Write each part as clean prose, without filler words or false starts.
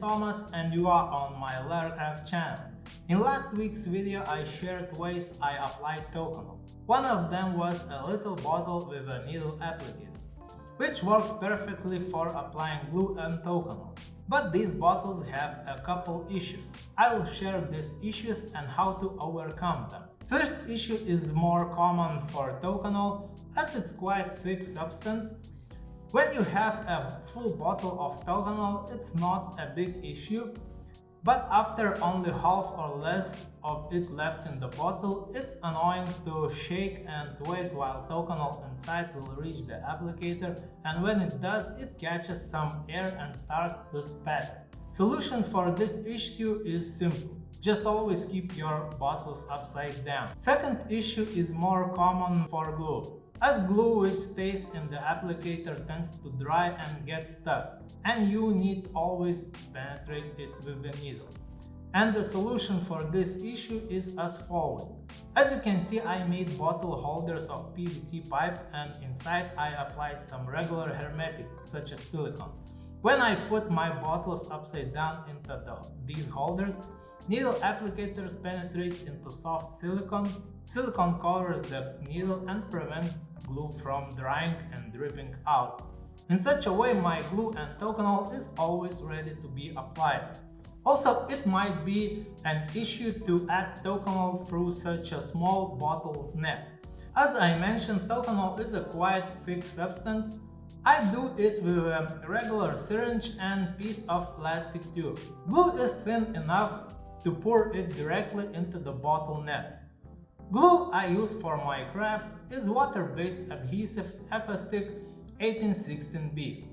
Thomas and you are on my lettercraft channel. In last week's video I shared ways I applied Tokonole. One of them was a little bottle with a needle applicator, which works perfectly for applying glue and Tokonole. But these bottles have a couple issues. I'll share these issues and how to overcome them. First issue is more common for Tokonole as it's quite thick substance. When you have a full bottle of Tokonole, it's not a big issue, but after only half or less of it left in the bottle, it's annoying to shake and wait while Tokonole inside will reach the applicator, and when it does, it catches some air and starts to spatter. Solution for this issue is simple. Just always keep your bottles upside down. Second issue is more common for glue, as glue which stays in the applicator tends to dry and get stuck, and you need always penetrate it with a needle. And the solution for this issue is as following. As you can see, I made bottle holders of PVC pipe, and inside I applied some regular hermetic such as silicone. When I put my bottles upside down into these holders, needle applicators penetrate into soft silicone. Silicone covers the needle and prevents glue from drying and dripping out. In such a way, my glue and Tokonole is always ready to be applied. Also, it might be an issue to add Tokonole through such a small bottle's neck. As I mentioned, Tokonole is a quite thick substance. I do it with a regular syringe and piece of plastic tube. Glue is thin enough to pour it directly into the bottle neck. Glue I use for my craft is water-based adhesive acoustic 1816B.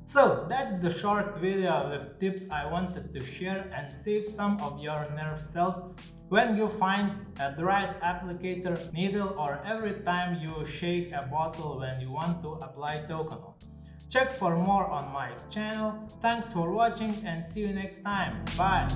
So that's the short video with tips I wanted to share and save some of your nerve cells when you find a dried applicator, needle, or every time you shake a bottle when you want to apply Tokonole. Check for more on my channel. Thanks for watching and see you next time. Bye!